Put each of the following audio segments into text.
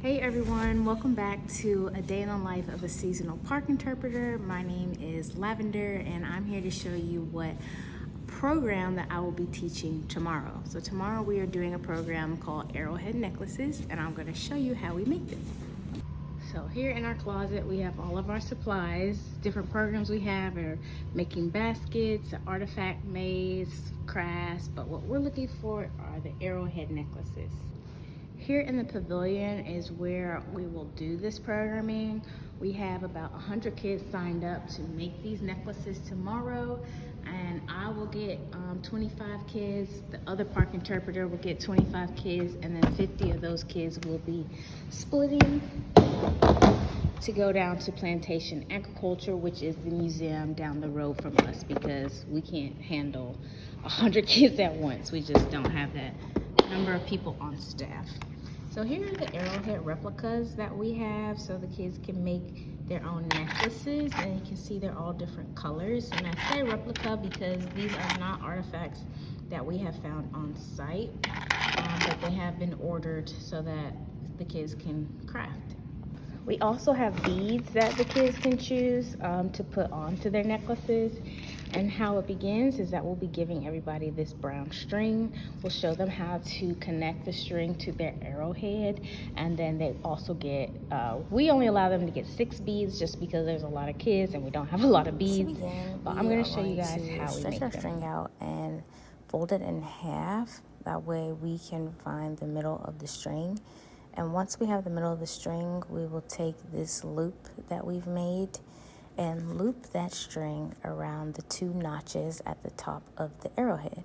Hey everyone, welcome back to a day in the life of a seasonal park interpreter. My name is Lavender and I'm here to show you what program that I will be teaching tomorrow. So tomorrow we are doing a program called Arrowhead necklaces and I'm going to show you how we make them. So here in our closet we have all of our supplies. Different programs we have are making baskets, artifact maze, crafts, but what we're looking for are the arrowhead necklaces. Here in the pavilion is where we will do this programming. We have about 100 kids signed up to make these necklaces tomorrow, and I will get 25 kids. The other park interpreter will get 25 kids, and then 50 of those kids will be splitting to go down to Plantation Agriculture, which is the museum down the road from us, because we can't handle 100 kids at once. We just don't have that number of people on staff. So here are the arrowhead replicas that we have, so the kids can make their own necklaces, and you can see they're all different colors. And I say replica because these are not artifacts that we have found on site, but they have been ordered so that the kids can craft. We also have beads that the kids can choose to put onto their necklaces. And how it begins is that we'll be giving everybody this brown string. We'll show them how to connect the string to their arrowhead. And then they also get, we only allow them to get 6 beads just because there's a lot of kids and we don't have a lot of beads. But I'm gonna show you guys how we make them. Stretch our string out and fold it in half. That way we can find the middle of the string. And once we have the middle of the string, we will take this loop that we've made and loop that string around the 2 notches at the top of the arrowhead.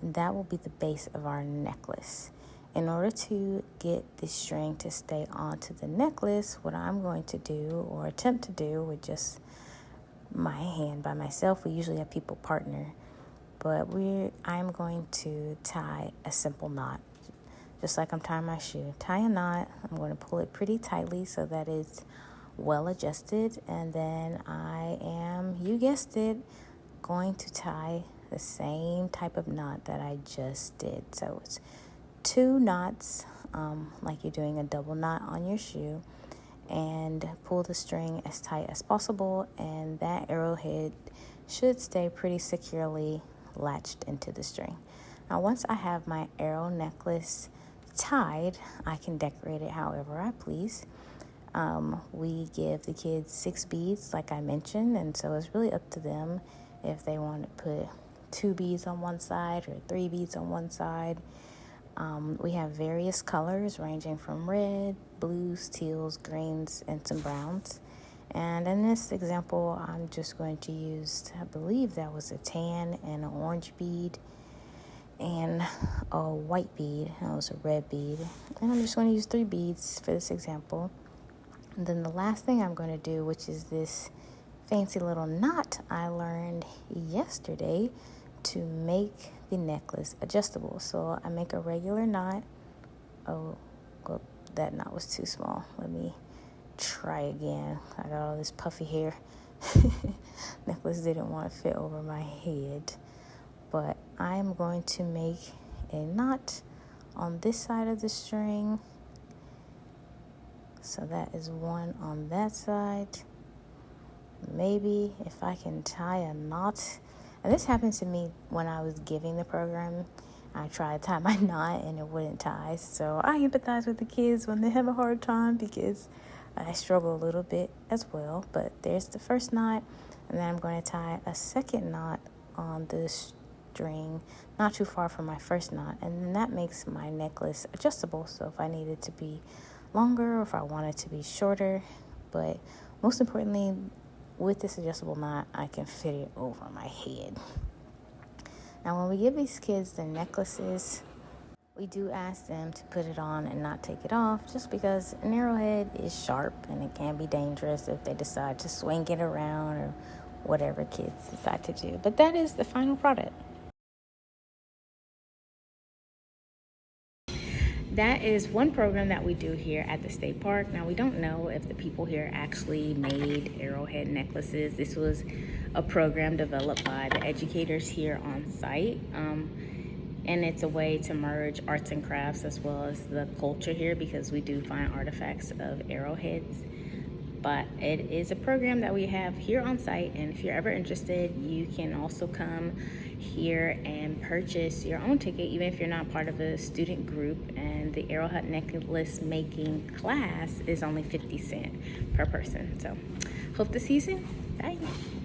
And that will be the base of our necklace. In order to get the string to stay onto the necklace, what I'm going to do, or attempt to do with just my hand by myself, we usually have people partner, but I'm going to tie a simple knot. Just like I'm tying my shoe. Tie a knot, I'm going to pull it pretty tightly so that it's well adjusted, and then I am, you guessed it, going to tie the same type of knot that I just did. So it's 2 knots, like you're doing a double knot on your shoe, and pull the string as tight as possible, and that arrowhead should stay pretty securely latched into the string. Now once I have my arrow necklace tied, I can decorate it however I please. We give the kids 6 beads like I mentioned, and so it's really up to them if they want to put 2 beads on one side or 3 beads on one side. We have various colors ranging from red, blues, teals, greens, and some browns. And in this example, I'm just going to use, I believe that was a tan and an orange bead and a white bead. That was a red bead. And I'm just going to use 3 beads for this example. And then the last thing I'm going to do, which is this fancy little knot I learned yesterday to make the necklace adjustable. So I make a regular knot. Oh, well, that knot was too small. Let me try again. I got all this puffy hair. Necklace didn't want to fit over my head. But I'm going to make a knot on this side of the string. So that is one on that side. Maybe if I can tie a knot. And this happened to me when I was giving the program. I tried to tie my knot and it wouldn't tie. So I empathize with the kids when they have a hard time because I struggle a little bit as well. But there's the first knot. And then I'm going to tie a second knot on this string, not too far from my first knot. And then that makes my necklace adjustable. So if I need it to be longer or if I want it to be shorter, but most importantly, with this adjustable knot, I can fit it over my head. Now, when we give these kids their necklaces, we do ask them to put it on and not take it off, just because an arrowhead is sharp and it can be dangerous if they decide to swing it around or whatever kids decide to do. But that is the final product. That is one program that we do here at the state park. Now, we don't know if the people here actually made arrowhead necklaces. This was a program developed by the educators here on site. And it's a way to merge arts and crafts as well as the culture here, because we do find artifacts of arrowheads. But it is a program that we have here on site, and if you're ever interested, you can also come here and purchase your own ticket, even if you're not part of a student group. And the arrowhead necklace making class is only 50 cents per person. So hope to see you soon. Bye.